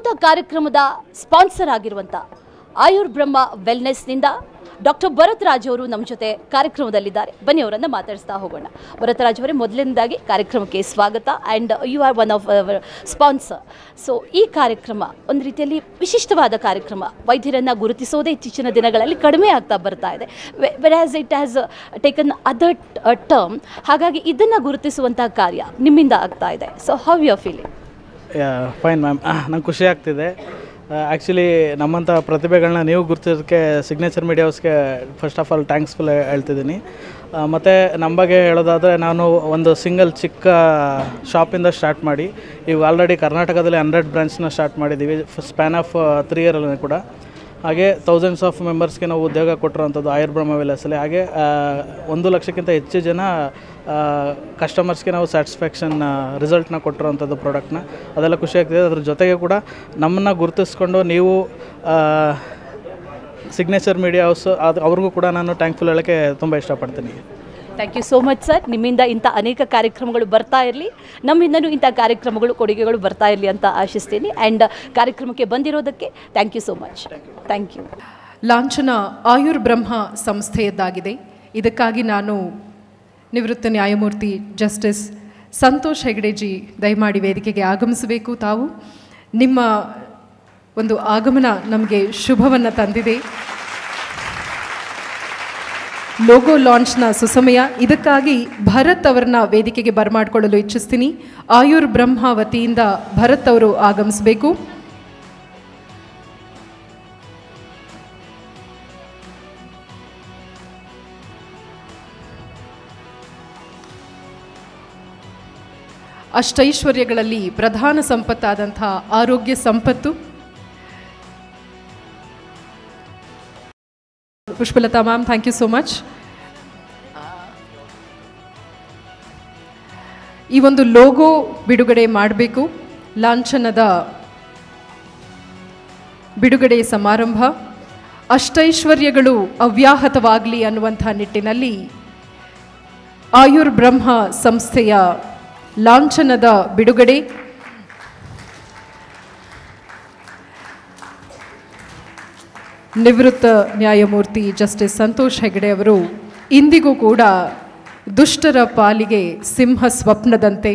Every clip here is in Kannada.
ಅದ್ಭುತ ಕಾರ್ಯಕ್ರಮದ ಸ್ಪಾನ್ಸರ್ ಆಗಿರುವಂಥ ಆಯುರ್ ಬ್ರಹ್ಮ ವೆಲ್ನೆಸ್ನಿಂದ ಡಾಕ್ಟರ್ ಭರತ್ ರಾಜ್ ಅವರು ನಮ್ಮ ಜೊತೆ ಕಾರ್ಯಕ್ರಮದಲ್ಲಿದ್ದಾರೆ. ಬನ್ನಿ ಅವರನ್ನು ಮಾತಾಡಿಸ್ತಾ ಹೋಗೋಣ. ಭರತ್ ರಾಜ್ ಅವರೇ, ಮೊದಲನೇದಾಗಿ ಕಾರ್ಯಕ್ರಮಕ್ಕೆ ಸ್ವಾಗತ. And you are one of our sponsor. So ಈ ಕಾರ್ಯಕ್ರಮ ಒಂದು ರೀತಿಯಲ್ಲಿ ವಿಶಿಷ್ಟವಾದ ಕಾರ್ಯಕ್ರಮ. ವೈದ್ಯರನ್ನು ಗುರುತಿಸೋದೇ ಇತ್ತೀಚಿನ ದಿನಗಳಲ್ಲಿ ಕಡಿಮೆ ಆಗ್ತಾ ಬರ್ತಾ ಇದೆ. Whereas it has taken other term. ಹಾಗಾಗಿ ಇದನ್ನು ಗುರುತಿಸುವಂಥ ಕಾರ್ಯ ನಿಮ್ಮಿಂದ ಆಗ್ತಾ ಇದೆ. So how you are feeling? Fine ma'am, ನಂಗೆ ಖುಷಿ ಆಗ್ತಿದೆ. ಆ್ಯಕ್ಚುಲಿ ನಮ್ಮಂಥ ಪ್ರತಿಭೆಗಳನ್ನ ನೀವು ಗುರುತಿಸೋದಕ್ಕೆ ಸಿಗ್ನೇಚರ್ ಮೀಡಿಯಾ ಹೌಸ್ಗೆ ಫಸ್ಟ್ ಆಫ್ ಆಲ್ ಥ್ಯಾಂಕ್ಸ್ಫುಲ್ ಹೇಳ್ತಿದ್ದೀನಿ. ಮತ್ತು ನಮ್ಮ ಬಗ್ಗೆ ಹೇಳೋದಾದರೆ, ನಾನು ಒಂದು ಸಿಂಗಲ್ ಚಿಕ್ಕ ಶಾಪಿಂದ ಸ್ಟಾರ್ಟ್ ಮಾಡಿ ಈಗ ಆಲ್ರೆಡಿ ಕರ್ನಾಟಕದಲ್ಲಿ 100 ಬ್ರಾಂಚ್ನ ಸ್ಟಾರ್ಟ್ ಮಾಡಿದ್ದೀವಿ ಸ್ಪ್ಯಾನ್ ಆಫ್ 3 ಇಯರಲ್ಲಿ ಕೂಡ. ಹಾಗೆ ಥೌಸಂಡ್ಸ್ ಆಫ್ ಮೆಂಬರ್ಸ್ಗೆ ನಾವು ಉದ್ಯೋಗ ಕೊಟ್ಟಿರೋವಂಥದ್ದು ಆಯುರ್ ಬ್ರಹ್ಮ ವೆಲ್ನೆಸ್ಸಲ್ಲಿ. ಹಾಗೆ 1 ಲಕ್ಷಕ್ಕಿಂತ ಹೆಚ್ಚು ಜನ ಕಸ್ಟಮರ್ಸ್ಗೆ ನಾವು ಸ್ಯಾಟಿಸ್ಫ್ಯಾಕ್ಷನ್ ರಿಸಲ್ಟ್ನ ಕೊಟ್ಟಿರೋವಂಥದ್ದು ಪ್ರಾಡಕ್ಟ್ನ. ಅದೆಲ್ಲ ಖುಷಿ ಆಗ್ತಿದೆ. ಅದ್ರ ಜೊತೆಗೆ ಕೂಡ ನಮ್ಮನ್ನು ಗುರುತಿಸ್ಕೊಂಡು ನೀವು ಸಿಗ್ನೇಚರ್ ಮೀಡಿಯಾ ಹೌಸ್ ಅವ್ರಿಗೂ ಕೂಡ ನಾನು ಥ್ಯಾಂಕ್ಫುಲ್ ಹೇಳೋಕ್ಕೆ ತುಂಬ ಇಷ್ಟಪಡ್ತೀನಿ. Thank you so much sir. ನಿಮ್ಮಿಂದ ಇಂಥ ಅನೇಕ ಕಾರ್ಯಕ್ರಮಗಳು ಬರ್ತಾ ಇರಲಿ, ನಮ್ಮಿಂದನೂ ಇಂಥ ಕಾರ್ಯಕ್ರಮಗಳು, ಕೊಡುಗೆಗಳು ಬರ್ತಾ ಇರಲಿ ಅಂತ ಆಶಿಸ್ತೀನಿ. ಆ್ಯಂಡ್ ಕಾರ್ಯಕ್ರಮಕ್ಕೆ ಬಂದಿರೋದಕ್ಕೆ thank you so much. Thank you. ಲಾಂಛನ ಆಯುರ್ ಬ್ರಹ್ಮ ಸಂಸ್ಥೆಯದ್ದಾಗಿದೆ. ಇದಕ್ಕಾಗಿ ನಾನು ನಿವೃತ್ತ ನ್ಯಾಯಮೂರ್ತಿ ಜಸ್ಟಿಸ್ ಸಂತೋಷ್ ಹೆಗ್ಡೆಜಿ ದಯಮಾಡಿ ವೇದಿಕೆಗೆ ಆಗಮಿಸಬೇಕು. ತಾವು ನಿಮ್ಮ ಒಂದು ಆಗಮನ ನಮಗೆ ಶುಭವನ್ನು ತಂದಿದೆ. ಲೋಗೋ ಲಾಂಚ್ನ ಸುಸಮಯ. ಇದಕ್ಕಾಗಿ ಭರತ್ ಅವರನ್ನ ವೇದಿಕೆಗೆ ಬರಮಾಡಿಕೊಳ್ಳಲು ಇಚ್ಛಿಸ್ತೀನಿ. ಆಯುರ್ ಬ್ರಹ್ಮ ವತಿಯಿಂದ ಭರತ್ ಅವರು ಆಗಮಿಸಬೇಕು. ಅಷ್ಟೈಶ್ವರ್ಯಗಳಲ್ಲಿ ಪ್ರಧಾನ ಸಂಪತ್ತಾದಂಥ ಆರೋಗ್ಯ ಸಂಪತ್ತು. Pushpalata ma'am, thank you so much. ಈ ಒಂದು ಲೋಗೋ ಬಿಡುಗಡೆ ಮಾಡಬೇಕು. ಲಾಂಛನದ ಬಿಡುಗಡೆ ಸಮಾರಂಭ ಅಷ್ಟೈಶ್ವರ್ಯಗಳು ಅವ್ಯಾಹತವಾಗಲಿ ಅನ್ನುವಂಥ ನಿಟ್ಟಿನಲ್ಲಿ ಆಯುರ್ ಬ್ರಹ್ಮ ಸಂಸ್ಥೆಯ ಲಾಂಛನದ ಬಿಡುಗಡೆ. ನಿವೃತ್ತ ನ್ಯಾಯಮೂರ್ತಿ ಜಸ್ಟಿಸ್ ಸಂತೋಷ್ ಹೆಗ್ಡೆ ಅವರು ಇಂದಿಗೂ ಕೂಡ ದುಷ್ಟರ ಪಾಲಿಗೆ ಸಿಂಹ ಸ್ವಪ್ನದಂತೆ.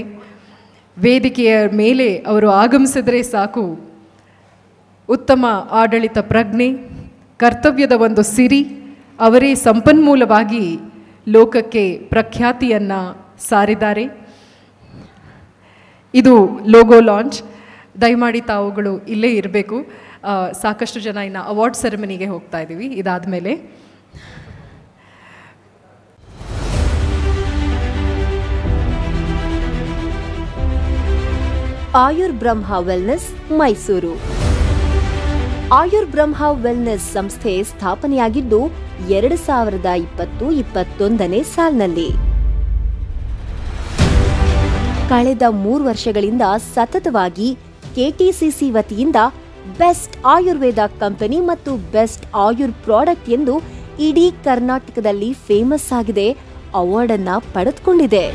ವೇದಿಕೆಯ ಮೇಲೆ ಅವರು ಆಗಮಿಸಿದರೆ ಸಾಕು, ಉತ್ತಮ ಆಡಳಿತ ಪ್ರಜ್ಞೆ, ಕರ್ತವ್ಯದ ಒಂದು ಸಿರಿ, ಅವರೇ ಸಂಪನ್ಮೂಲವಾಗಿ ಲೋಕಕ್ಕೆ ಪ್ರಖ್ಯಾತಿಯನ್ನು ಸಾರಿದ್ದಾರೆ. ಇದು ಲೋಗೋ ಲಾಂಚ್. ದಯಮಾಡಿ ತಾವುಗಳು ಇಲ್ಲೇ ಇರಬೇಕು. ಸಾಕಷ್ಟು ಜನ ಇನ್ನು ಅವಾರ್ಡ್ ಸೆರೆಮನಿಗೆ ಹೋಗ್ತಾ ಇದ್ದೀವಿ. ಇದಾದ ಮೇಲೆ ಆಯುರ್ ಬ್ರಹ್ಮ ವೆಲ್ನೆಸ್ ಮೈಸೂರು. ಆಯುರ್ ಬ್ರಹ್ಮ ವೆಲ್ನೆಸ್ ಸಂಸ್ಥೆ ಸ್ಥಾಪನೆಯಾಗಿದ್ದು 2020-21ನೇ ಸಾಲಿನಲ್ಲಿ. ಕಳೆದ 3 ವರ್ಷಗಳಿಂದ ಸತತವಾಗಿ ಕೆಟಿಸಿಸಿ ವತಿಯಿಂದ ಬೆಸ್ಟ್ ಆಯುರ್ವೇದ ಕಂಪನಿ ಮತ್ತು ಬೆಸ್ಟ್ ಆಯುರ್ ಪ್ರಾಡಕ್ಟ್ ಎಂದು ಇಡೀ ಕರ್ನಾಟಕದಲ್ಲಿ ಫೇಮಸ್ ಆಗಿದೆ, ಅವಾರ್ಡ್ ಅನ್ನ ಪಡೆದುಕೊಂಡಿದೆ.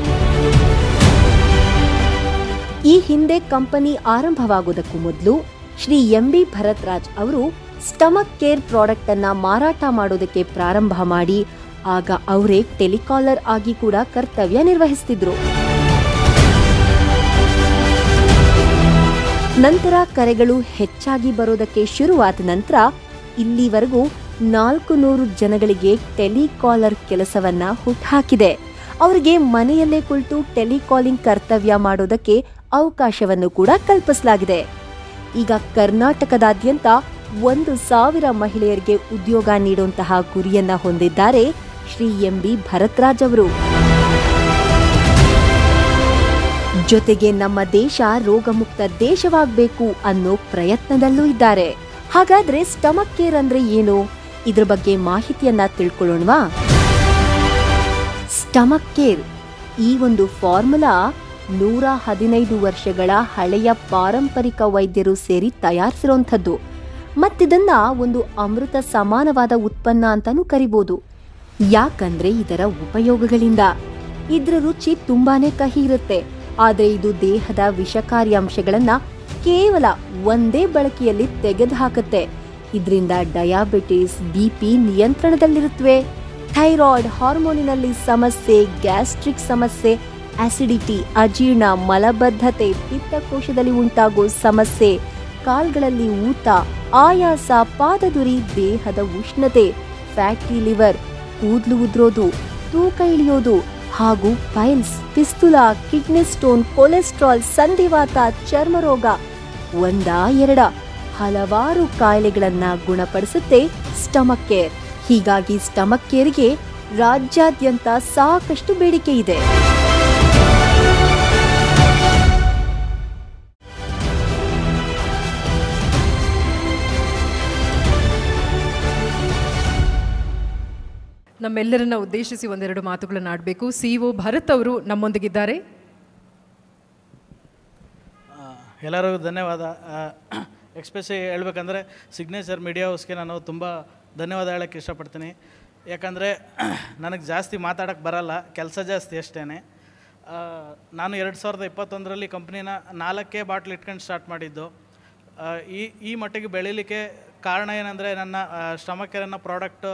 ಈ ಹಿಂದೆ ಕಂಪನಿ ಆರಂಭವಾಗುವುದಕ್ಕೂ ಮೊದಲು ಶ್ರೀ ಎಂಬಿ ಭರತ್ ರಾಜ್ ಅವರು ಸ್ಟಮಕ್ ಕೇರ್ ಪ್ರಾಡಕ್ಟ್ ಅನ್ನ ಮಾರಾಟ ಮಾಡೋದಕ್ಕೆ ಪ್ರಾರಂಭ ಮಾಡಿ ಆಗ ಅವರೇ ಟೆಲಿಕಾಲರ್ ಆಗಿ ಕೂಡ ಕರ್ತವ್ಯ ನಿರ್ವಹಿಸುತ್ತಿದ್ರು. ನಂತರ ಕರೆಗಳು ಹೆಚ್ಚಾಗಿ ಬರೋದಕ್ಕೆ ಶುರುವಾದ ನಂತರ ಇಲ್ಲಿವರೆಗೂ 400 ಜನಗಳಿಗೆ ಟೆಲಿಕಾಲರ್ ಕೆಲಸವನ್ನ ಹುಟ್ಟುಹಾಕಿದೆ. ಅವರಿಗೆ ಮನೆಯಲ್ಲೇ ಕುಳಿತು ಟೆಲಿಕಾಲಿಂಗ್ ಕರ್ತವ್ಯ ಮಾಡೋದಕ್ಕೆ ಅವಕಾಶವನ್ನು ಕೂಡ ಕಲ್ಪಿಸಲಾಗಿದೆ. ಈಗ ಕರ್ನಾಟಕದಾದ್ಯಂತ 1,000 ಮಹಿಳೆಯರಿಗೆ ಉದ್ಯೋಗ ನೀಡುವಂತಹ ಗುರಿಯನ್ನ ಹೊಂದಿದ್ದಾರೆ ಶ್ರೀ ಎಂಬಿ ಭರತ್ ರಾಜ್ ಅವರು. ಜೊತೆಗೆ ನಮ್ಮ ದೇಶ ರೋಗಮುಕ್ತ ದೇಶವಾಗಬೇಕು ಅನ್ನೋ ಪ್ರಯತ್ನದಲ್ಲೂ ಇದ್ದಾರೆ. ಹಾಗಾದ್ರೆ ಸ್ಟಮಕ್ ಕೇರ್ ಅಂದ್ರೆ ಏನು? ಇದ್ರ ಬಗ್ಗೆ ಮಾಹಿತಿಯನ್ನ ತಿಳ್ಕೊಳ್ಳೋಣವಾ? ಸ್ಟಮಕ್ ಕೇರ್ ಈ ಒಂದು ಫಾರ್ಮುಲಾ 115 ವರ್ಷಗಳ ಹಳೆಯ ಪಾರಂಪರಿಕ ವೈದ್ಯರು ಸೇರಿ ತಯಾರಿಸಿರುವಂಥದ್ದು. ಮತ್ತಿದನ್ನ ಒಂದು ಅಮೃತ ಸಮಾನವಾದ ಉತ್ಪನ್ನ ಅಂತಾನೂ ಕರಿಬಹುದು. ಯಾಕಂದ್ರೆ ಇದರ ಉಪಯೋಗಗಳಿಂದ. ಇದ್ರ ರುಚಿ ತುಂಬಾನೇ ಕಹಿ ಇರುತ್ತೆ. ಆದರೆ ಇದು ದೇಹದ ವಿಷಕಾರಿ ಅಂಶಗಳನ್ನ ಕೇವಲ ಒಂದೇ ಬಳಕೆಯಲ್ಲಿ ತೆಗೆದುಹಾಕುತ್ತೆ. ಇದರಿಂದ ಡಯಾಬಿಟಿಸ್, BP ನಿಯಂತ್ರಣದಲ್ಲಿರುತ್ತವೆ. ಥೈರಾಯ್ಡ್, ಹಾರ್ಮೋನಿನಲ್ಲಿ ಸಮಸ್ಯೆ, ಗ್ಯಾಸ್ಟ್ರಿಕ್ ಸಮಸ್ಯೆ, ಆಸಿಡಿಟಿ, ಅಜೀರ್ಣ, ಮಲಬದ್ಧತೆ, ಪಿತ್ತಕೋಶದಲ್ಲಿ ಉಂಟಾಗೋ ಸಮಸ್ಯೆ, ಕಾಲ್ಗಳಲ್ಲಿ ಊತ, ಆಯಾಸ, ಪಾದದುರಿ, ದೇಹದ ಉಷ್ಣತೆ, ಫ್ಯಾಟಿ ಲಿವರ್, ಕೂದಲು ಉದ್ರೋದು, ತೂಕ ಇಳಿಯೋದು ಹಾಗೂ ಪೈಲ್ಸ್, ಪಿಸ್ತುಲಾ, ಕಿಡ್ನಿ ಸ್ಟೋನ್, ಕೊಲೆಸ್ಟ್ರಾಲ್, ಸಂಧಿವಾತ, ಚರ್ಮರೋಗ ಒಂದಾ ಎರಡ ಹಲವಾರು ಕಾಯಿಲೆಗಳನ್ನ ಗುಣಪಡಿಸುತ್ತೆ ಸ್ಟಮಕ್ ಕೇರ್. ಹೀಗಾಗಿ ಸ್ಟಮಕ್ ಕೇರ್ಗೆ ರಾಜ್ಯಾದ್ಯಂತ ಸಾಕಷ್ಟು ಬೇಡಿಕೆ ಇದೆ. ನಮ್ಮೆಲ್ಲರನ್ನ ಉದ್ದೇಶಿಸಿ ಒಂದೆರಡು ಮಾತುಗಳನ್ನು ಆಡಬೇಕು. CEO ಭರತ್ ಅವರು ನಮ್ಮೊಂದಿಗಿದ್ದಾರೆ. ಎಲ್ಲರಿಗೂ ಧನ್ಯವಾದ. ಎಕ್ಸ್ಪೆಷಲಿ ಹೇಳ್ಬೇಕಂದ್ರೆ ಸಿಗ್ನೇಚರ್ ಮೀಡಿಯಾ ಹೌಸ್ಗೆ ನಾನು ತುಂಬ ಧನ್ಯವಾದ ಹೇಳೋಕ್ಕೆ ಇಷ್ಟಪಡ್ತೀನಿ. ಯಾಕಂದರೆ ನನಗೆ ಜಾಸ್ತಿ ಮಾತಾಡೋಕ್ಕೆ ಬರಲ್ಲ, ಕೆಲಸ ಜಾಸ್ತಿ ಅಷ್ಟೇ. ನಾನು 2021ರಲ್ಲಿ ಕಂಪ್ನಿನ 4 ಬಾಟ್ಲ್ ಇಟ್ಕೊಂಡು ಸ್ಟಾರ್ಟ್ ಮಾಡಿದ್ದು. ಈ ಮಟ್ಟಿಗೆ ಬೆಳೀಲಿಕ್ಕೆ ಕಾರಣ ಏನಂದರೆ ನನ್ನ ಸ್ಟಮಕ್ ಕೇರ್ ಅನ್ನೋ ಪ್ರಾಡಕ್ಟು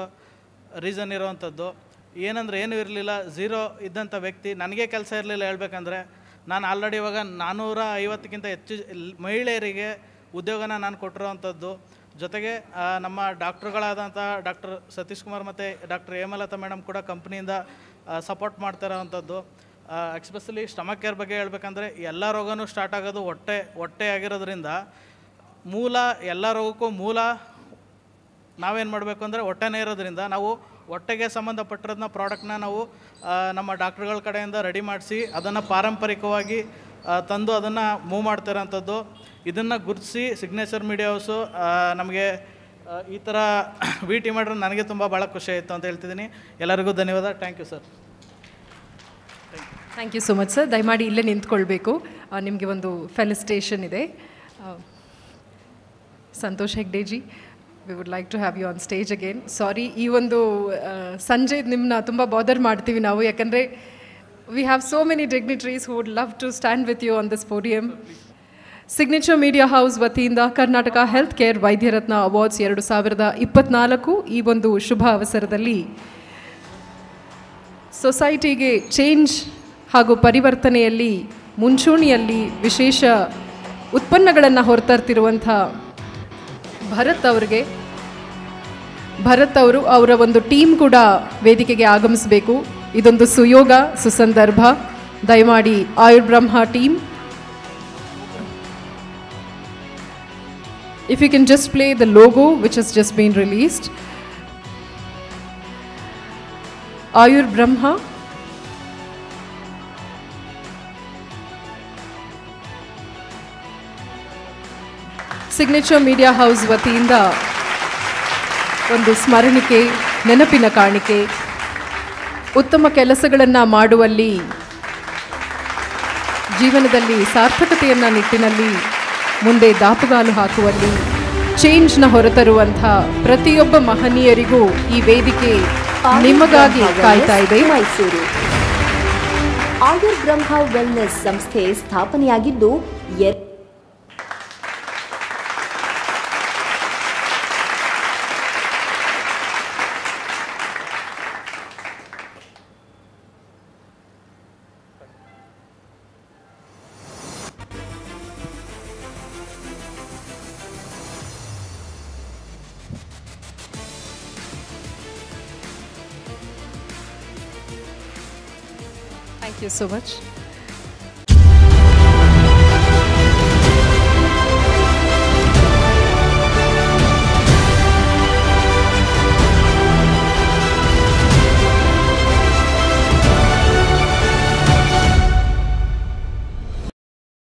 ರೀಸನ್ ಇರೋವಂಥದ್ದು. ಏನಂದರೆ ಏನೂ ಇರಲಿಲ್ಲ, ಝೀರೋ ಇದ್ದಂಥ ವ್ಯಕ್ತಿ, ನನಗೆ ಕೆಲಸ ಇರಲಿಲ್ಲ. ಹೇಳ್ಬೇಕಂದ್ರೆ ನಾನು ಆಲ್ರೆಡಿ ಇವಾಗ 450ಕ್ಕಿಂತ ಹೆಚ್ಚು ಮಹಿಳೆಯರಿಗೆ ಉದ್ಯೋಗನ ನಾನು ಕೊಟ್ಟಿರೋವಂಥದ್ದು. ಜೊತೆಗೆ ನಮ್ಮ ಡಾಕ್ಟ್ರುಗಳಾದಂಥ ಡಾಕ್ಟರ್ ಸತೀಶ್ ಕುಮಾರ್ ಮತ್ತು ಡಾಕ್ಟರ್ ಹೇಮಲತಾ ಮೇಡಮ್ ಕೂಡ ಕಂಪ್ನಿಯಿಂದ ಸಪೋರ್ಟ್ ಮಾಡ್ತಾ ಇರೋವಂಥದ್ದು. ಎಕ್ಸ್ಪೆಷಲಿ ಸ್ಟಮಕ್ ಕೇರ್ ಬಗ್ಗೆ ಹೇಳ್ಬೇಕಂದ್ರೆ ಎಲ್ಲ ರೋಗನೂ ಸ್ಟಾರ್ಟ್ ಆಗೋದು ಹೊಟ್ಟೆ ಆಗಿರೋದ್ರಿಂದ ಎಲ್ಲ ರೋಗಕ್ಕೂ ಮೂಲ ನಾವೇನು ಮಾಡಬೇಕು ಅಂದರೆ ಹೊಟ್ಟೆನೇ ಇರೋದ್ರಿಂದ ನಾವು ಹೊಟ್ಟೆಗೆ ಸಂಬಂಧಪಟ್ಟಿರೋದನ್ನ ಪ್ರಾಡಕ್ಟ್ನ ನಾವು ನಮ್ಮ ಡಾಕ್ಟ್ರುಗಳ ಕಡೆಯಿಂದ ರೆಡಿ ಮಾಡಿಸಿ ಅದನ್ನು ಪಾರಂಪರಿಕವಾಗಿ ತಂದು ಅದನ್ನು ಮೂವ್ ಮಾಡ್ತಿರೋಂಥದ್ದು. ಇದನ್ನು ಗುರುತಿಸಿ ಸಿಗ್ನೇಚರ್ ಮೀಡಿಯಾ ಹೌಸು ನಮಗೆ ಈ ಥರ VT ಮಾಡಿದ್ರೆ ನನಗೆ ಭಾಳ ಖುಷಿ ಆಯಿತು ಅಂತ ಹೇಳ್ತಿದ್ದೀನಿ. ಎಲ್ಲರಿಗೂ ಧನ್ಯವಾದ. Thank you sir. Thank you so much sir. ದಯಮಾಡಿ ಇಲ್ಲೇ ನಿಂತ್ಕೊಳ್ಬೇಕು. ನಿಮಗೆ ಒಂದು ಫೆಲಿಸಿಟೇಷನ್ ಇದೆ. Santosh Hegdeji, we would like to have you on stage again. Sorry, ಈ ಒಂದು ಸಂಜೆ ನಿಮ್ಮನ್ನ ತುಂಬ ಬಾದರ್ ಮಾಡ್ತೀವಿ ನಾವು, ಯಾಕಂದರೆ we have so many dignitaries who would love to stand with you on this podium. Signature media house ವತಿಯಿಂದ Karnataka health care Vaidyaratna awards 2024 ಈ ಒಂದು ಶುಭ ಅವಸರದಲ್ಲಿ ಸೊಸೈಟಿಗೆ ಚೇಂಜ್ ಹಾಗೂ ಪರಿವರ್ತನೆಯಲ್ಲಿ ಮುಂಚೂಣಿಯಲ್ಲಿ ವಿಶೇಷ ಉತ್ಪನ್ನಗಳನ್ನು ಹೊರತರ್ತಿರುವಂಥ ಭರತ್ ಅವರು ಅವರ ಒಂದು ಟೀಮ್ ಕೂಡ ವೇದಿಕೆಗೆ ಆಗಮಿಸಬೇಕು. ಇದೊಂದು ಸುಯೋಗ, ಸುಸಂದರ್ಭ. ದಯಮಾಡಿ ಆಯುರ್ ಬ್ರಹ್ಮ team, if you can just play the logo which has just been released. Ayur Brahma, signature media house ವತಿಯಿಂದ ಒಂದು ಸ್ಮರಣಿಕೆ, ನೆನಪಿನ ಕಾಣಿಕೆ, ಉತ್ತಮ ಕೆಲಸಗಳನ್ನು ಮಾಡುವಲ್ಲಿ, ಜೀವನದಲ್ಲಿ ಸಾರ್ಥಕತೆಯನ್ನು ನಿಟ್ಟಿನಲ್ಲಿ ಮುಂದೆ ದಾಪುಗಾಲು ಹಾಕುವಲ್ಲಿ, ಚೇಂಜ್ನ ಹೊರತರುವಂಥ ಪ್ರತಿಯೊಬ್ಬ ಮಹನೀಯರಿಗೂ ಈ ವೇದಿಕೆ ನಿಮಗಾಗಿ ಕಾಯ್ತಾ ಇದೆ. ಮೈಸೂರು ಆಯುರ್ ಬ್ರಹ್ಮ ವೆಲ್ನೆಸ್ ಸಂಸ್ಥೆ ಸ್ಥಾಪನೆಯಾಗಿದ್ದು Thank you so much.